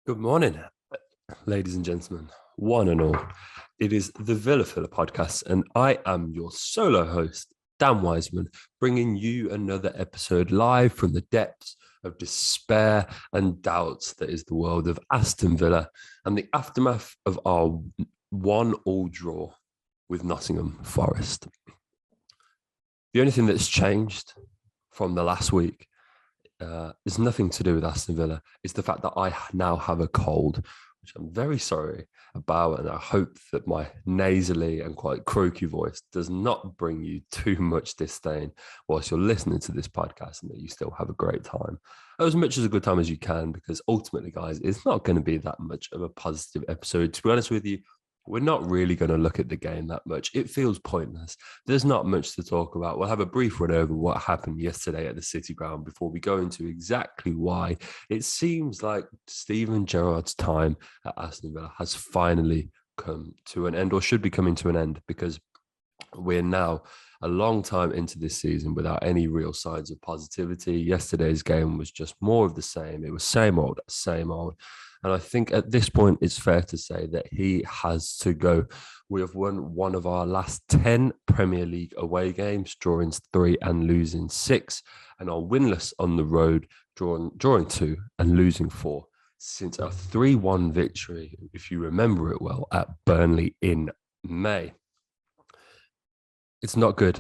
Good morning, ladies and gentlemen, one and all. It is the Villa Filler podcast, and I am your solo host, Dan Wiseman, bringing you another episode live from the depths of despair and doubts that is the world of Aston Villa and the aftermath of our 1-1 draw with Nottingham Forest. The only thing that's changed from the last week is nothing to do with Aston Villa. It's the fact that I now have a cold, which I'm very sorry about. And I hope that my nasally and quite croaky voice does not bring you too much disdain whilst you're listening to this podcast, and that you still have a great time. As much as a good time as you can, because ultimately, guys, it's not going to be that much of a positive episode. To be honest with you, we're not really going to look at the game that much. It feels pointless. There's not much to talk about. We'll have a brief run over what happened yesterday at the City Ground before we go into exactly why it seems like Steven Gerrard's time at Aston Villa has finally come to an end, or should be coming to an end, because we're now a long time into this season without any real signs of positivity. Yesterday's game was just more of the same. It was same old, same old. And I think at this point, it's fair to say that he has to go. We have won one of our last 10 Premier League away games, drawing 3 and losing 6, and are winless on the road, drawing 2 and losing 4 since a 3-1 victory, if you remember it well, at Burnley in May. It's not good.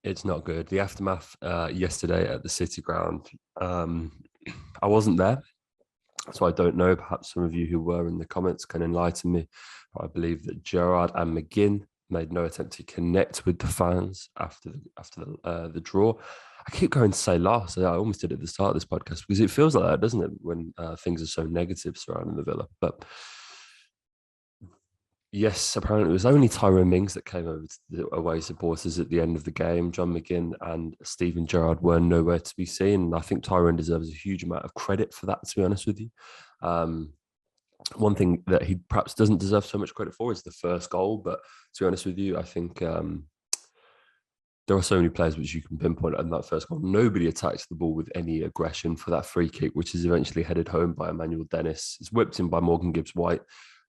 It's not good. The aftermath yesterday at the City Ground, I wasn't there, so I don't know. Perhaps some of you who were in the comments can enlighten me. But I believe that Gerrard and McGinn made no attempt to connect with the fans after the draw. I keep going to say last. I almost did it at the start of this podcast because it feels like that, doesn't it, when things are so negative surrounding the Villa. But yes, apparently it was only Tyrone Mings that came over to the away supporters at the end of the game. John McGinn and Steven Gerrard were nowhere to be seen. And I think Tyrone deserves a huge amount of credit for that, to be honest with you. One thing that he perhaps doesn't deserve so much credit for is the first goal. But to be honest with you, I think there are so many players which you can pinpoint in that first goal. Nobody attacks the ball with any aggression for that free kick, which is eventually headed home by Emmanuel Dennis. It's whipped in by Morgan Gibbs-White.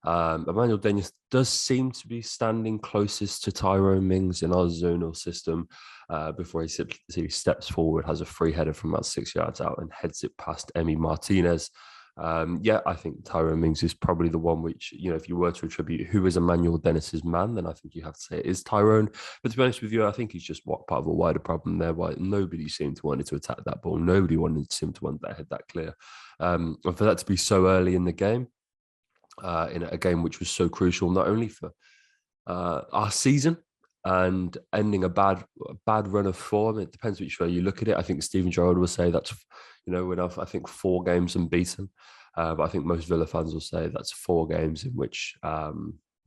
Emmanuel Dennis does seem to be standing closest to Tyrone Mings in our zonal system before he steps forward, has a free header from about 6 yards out and heads it past Emi Martinez. I think Tyrone Mings is probably the one which, if you were to attribute who is Emmanuel Dennis's man, then I think you have to say it is Tyrone. But to be honest with you, I think he's just part of a wider problem there. Why nobody seemed to wanted to attack that ball. Nobody seemed to want that head that clear. And for that to be so early in the game, in a game which was so crucial, not only for our season and ending a bad run of form. It depends which way you look at it. I think Steven Gerrard will say that's, enough. I think 4 games unbeaten. But I think most Villa fans will say that's 4 games in which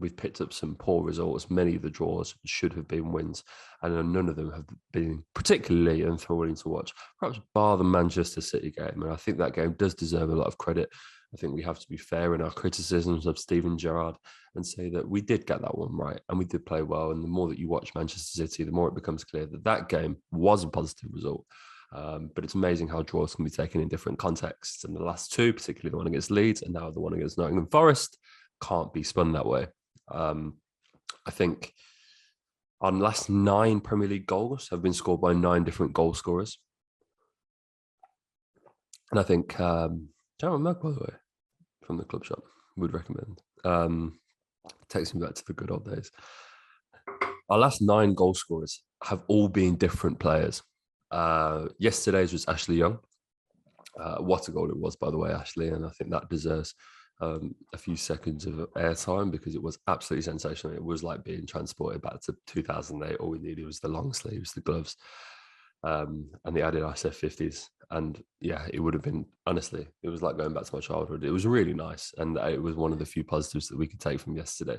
we've picked up some poor results. Many of the draws should have been wins, and none of them have been particularly enthralling to watch, perhaps bar the Manchester City game. And I think that game does deserve a lot of credit. I think we have to be fair in our criticisms of Steven Gerrard and say that we did get that one right and we did play well. And the more that you watch Manchester City, the more it becomes clear that that game was a positive result. But it's amazing how draws can be taken in different contexts. And the last 2, particularly the one against Leeds and now the one against Nottingham Forest, can't be spun that way. I think our last 9 Premier League goals have been scored by 9 different goal scorers. And I think Jared Mack, by the way, from the club shop, would recommend. Takes me back to the good old days. Our last 9 goal scorers have all been different players. Yesterday's was Ashley Young. What a goal it was, by the way, Ashley. And I think that deserves a few seconds of airtime because it was absolutely sensational. It was like being transported back to 2008. All we needed was the long sleeves, the gloves, and the Adidas F50s. And yeah, it would have been, honestly, it was like going back to my childhood. It was really nice. And it was one of the few positives that we could take from yesterday.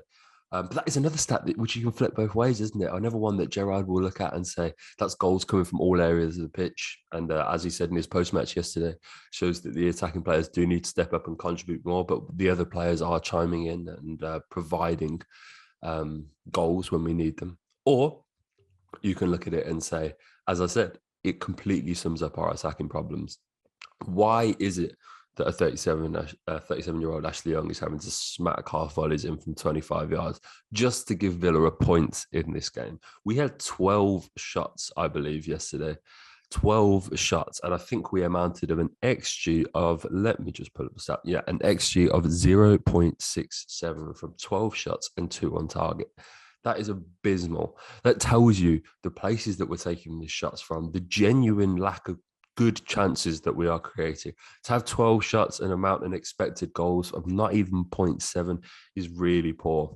But that is another stat which you can flip both ways, isn't it? Another one that Gerrard will look at and say, that's goals coming from all areas of the pitch. And as he said in his post-match yesterday, shows that the attacking players do need to step up and contribute more, but the other players are chiming in and providing goals when we need them. Or you can look at it and say, as I said, it completely sums up our attacking problems. Why is it that a 37-year-old Ashley Young is having to smack half volleys in from 25 yards just to give Villa a point in this game. We had 12 shots, I believe, yesterday. 12 shots. And I think we amounted of an XG of, let me just pull up the stat. Yeah, an XG of 0.67 from 12 shots and 2 on target. That is abysmal. That tells you the places that we're taking these shots from, the genuine lack of good chances that we are creating. To have 12 shots and amount and expected goals of not even 0.7 is really poor.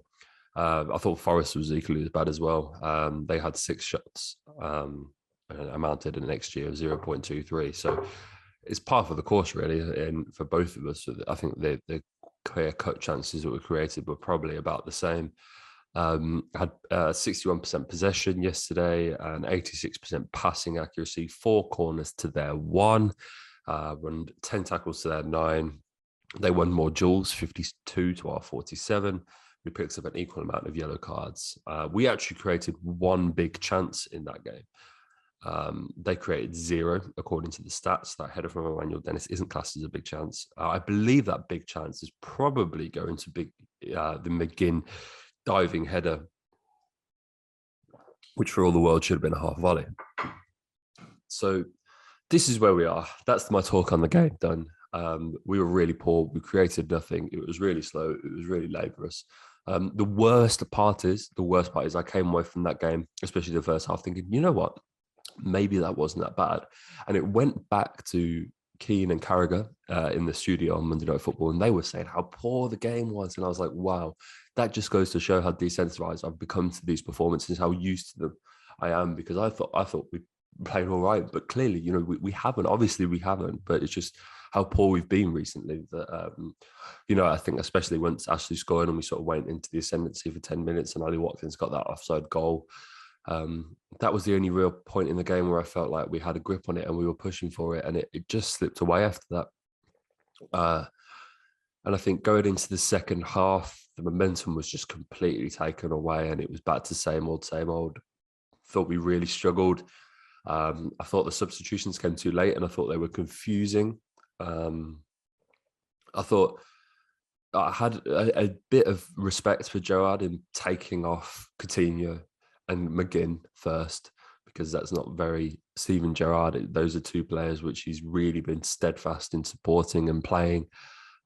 I thought Forest was equally as bad as well. They had 6 shots and amounted an XG of 0.23. So it's par for the course, really, and for both of us. I think the clear-cut chances that were created were probably about the same. Had 61% possession yesterday and 86% passing accuracy, 4 corners to their 1, run 10 tackles to their 9. They won more duels, 52 to our 47. We picked up an equal amount of yellow cards. We actually created 1 big chance in that game. They created 0, according to the stats. That header from Emmanuel Dennis isn't classed as a big chance. I believe that big chance is probably going to be the McGinn diving header, which for all the world should have been a half volley. So this is where we are. That's my talk on the game done. We were really poor. We created nothing. It was really slow. It was really laborious. The worst part is I came away from that game, especially the first half, thinking, you know what? Maybe that wasn't that bad. And it went back to Keane and Carragher in the studio on Monday Night Football, and they were saying how poor the game was. And I was like, wow, that just goes to show how desensitized I've become to these performances, how used to them I am, because I thought we played all right, but clearly, you know, we haven't. Obviously, we haven't, but it's just how poor we've been recently that, you know, I think especially once Ashley scored and we sort of went into the ascendancy for 10 minutes and Ali Watkins got that offside goal. That was the only real point in the game where I felt like we had a grip on it and we were pushing for it, and it just slipped away after that. And I think going into the second half, the momentum was just completely taken away and it was back to same old, same old. Thought we really struggled. I thought the substitutions came too late and I thought they were confusing. I thought I had a bit of respect for Gerrard in taking off Coutinho and McGinn first, because that's not very Steven Gerrard. Those are 2 players which he's really been steadfast in supporting and playing.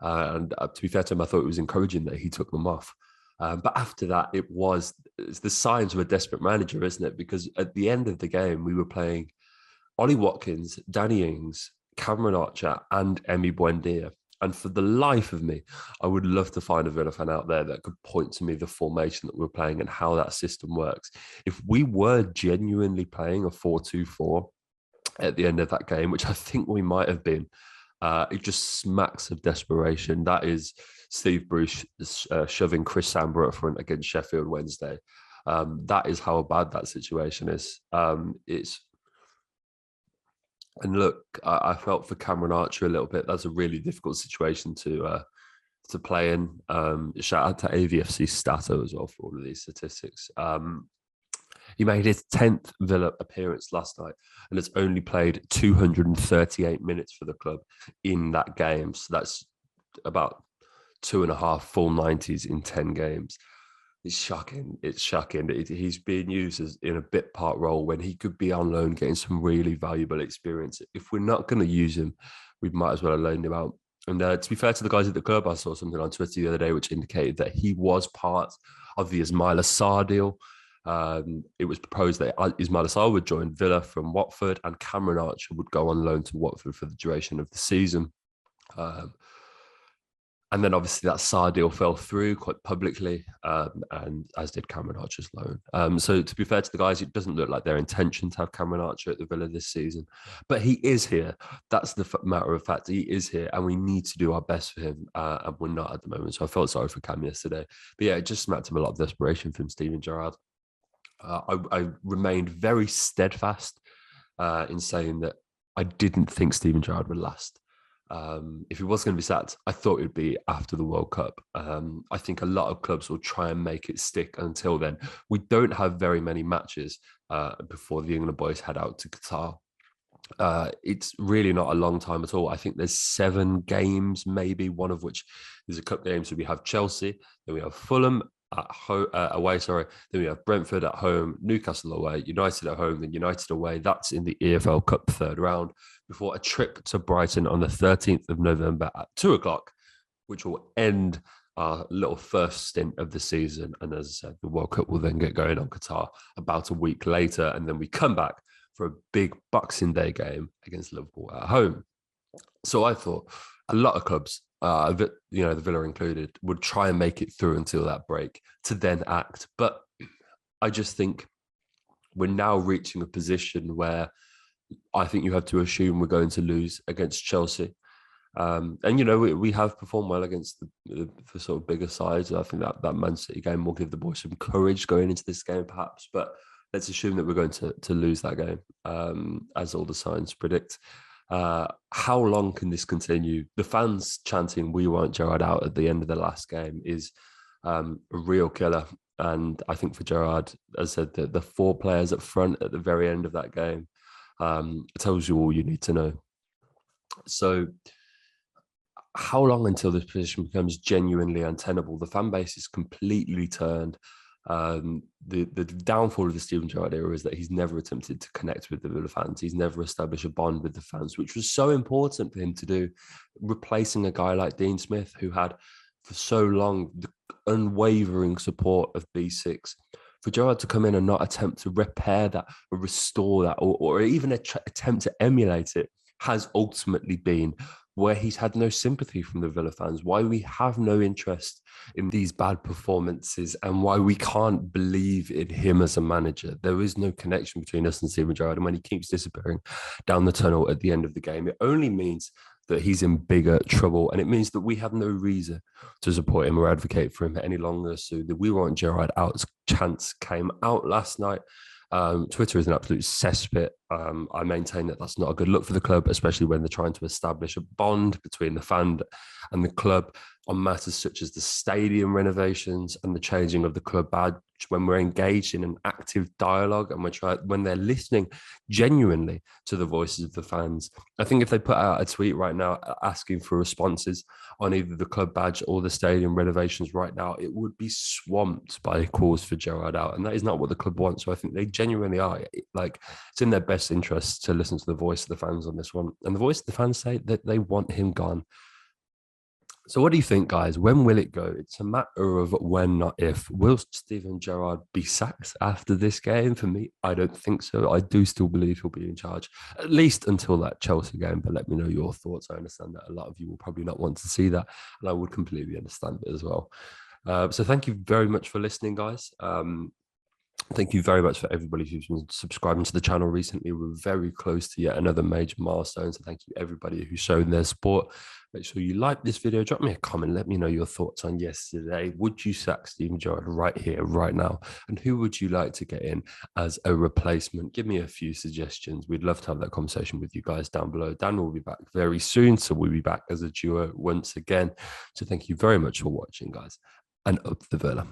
And to be fair to him, I thought it was encouraging that he took them off. But after that, it's the signs of a desperate manager, isn't it? Because at the end of the game, we were playing Ollie Watkins, Danny Ings, Cameron Archer, and Emi Buendia. And for the life of me, I would love to find a Villa fan out there that could point to me the formation that we're playing and how that system works. If we were genuinely playing a 4-2-4 at the end of that game, which I think we might have been, it just smacks of desperation. That is Steve Bruce shoving Chris Samber up front against Sheffield Wednesday. That is how bad that situation is. And look, I felt for Cameron Archer a little bit. That's a really difficult situation to play in. Shout out to AVFC Stato as well for all of these statistics. He made his 10th Villa appearance last night and has only played 238 minutes for the club in that game. So that's about 2.5 full 90s in 10 games. It's shocking. It's shocking. He's being used as in a bit part role when he could be on loan getting some really valuable experience. If we're not going to use him, we might as well have loaned him out. And to be fair to the guys at the club, I saw something on Twitter the other day which indicated that he was part of the Ismaila Sarr deal. It was proposed that Ismaila Sarr would join Villa from Watford and Cameron Archer would go on loan to Watford for the duration of the season. And then obviously that Sarr deal fell through quite publicly, and as did Cameron Archer's loan. So to be fair to the guys, it doesn't look like their intention to have Cameron Archer at the Villa this season. But he is here. That's the matter of fact. He is here and we need to do our best for him. And we're not at the moment. So I felt sorry for Cam yesterday. But yeah, it just smacked him a lot of desperation from Steven Gerrard. I remained very steadfast in saying that I didn't think Steven Gerrard would last. If he was going to be sacked, I thought it would be after the World Cup. I think a lot of clubs will try and make it stick until then. We don't have very many matches before the England boys head out to Qatar. It's really not a long time at all. I think there's 7 games, maybe one of which is a cup game. So we have Chelsea, then we have Fulham at away. Sorry, then we have Brentford at home, Newcastle away, United at home, then United away. That's in the EFL Cup third round before a trip to Brighton on the 13th of November at 2 o'clock, which will end our little first stint of the season. And as I said, the World Cup will then get going on Qatar about a week later, and then we come back for a big Boxing Day game against Liverpool at home. So I thought a lot of clubs, the Villa included, would try and make it through until that break to then act. But I just think we're now reaching a position where I think you have to assume we're going to lose against Chelsea. And we have performed well against the sort of bigger sides. I think that Man City game will give the boys some courage going into this game, perhaps. But let's assume that we're going to lose that game, as all the signs predict. How long can this continue? The fans chanting "We want Gerrard out" at the end of the last game is a real killer. And I think for Gerrard, as I said, the 4 players up front at the very end of that game tells you all you need to know. So how long until this position becomes genuinely untenable? The fan base is completely turned. The downfall of the Steven Gerrard era is that he's never attempted to connect with the Villa fans. He's never established a bond with the fans, which was so important for him to do, replacing a guy like Dean Smith, who had for so long the unwavering support of B6. For Gerrard to come in and not attempt to repair that or restore that or even attempt to emulate it has ultimately been where he's had no sympathy from the Villa fans, why we have no interest in these bad performances, and why we can't believe in him as a manager. There is no connection between us and Steven Gerrard, and when he keeps disappearing down the tunnel at the end of the game, it only means that he's in bigger trouble, and it means that we have no reason to support him or advocate for him any longer. So the "We want Gerrard out" chants came out last night. Twitter is an absolute cesspit. I maintain that that's not a good look for the club, especially when they're trying to establish a bond between the fan and the club on matters such as the stadium renovations and the changing of the club badge. When we're engaged in an active dialogue and when they're listening genuinely to the voices of the fans. I think if they put out a tweet right now asking for responses on either the club badge or the stadium renovations right now, it would be swamped by calls for Gerrard out. And that is not what the club wants. So I think they genuinely are. Like, it's in their best interest to listen to the voice of the fans on this one. And the voice of the fans say that they want him gone. So what do you think, guys? When will it go? It's a matter of when, not if. Will Steven Gerrard be sacked after this game? For me, I don't think so. I do still believe he'll be in charge, at least until that Chelsea game. But let me know your thoughts. I understand that a lot of you will probably not want to see that, and I would completely understand it as well. So thank you very much for listening, guys. Thank you very much for everybody who's been subscribing to the channel recently. We're very close to yet another major milestone. So thank you everybody who's shown their support. Make sure you like this video. Drop me a comment. Let me know your thoughts on yesterday. Would you sack Steven Gerrard right here, right now? And who would you like to get in as a replacement? Give me a few suggestions. We'd love to have that conversation with you guys down below. Dan will be back very soon. So we'll be back as a duo once again. So thank you very much for watching, guys. And up the Villa.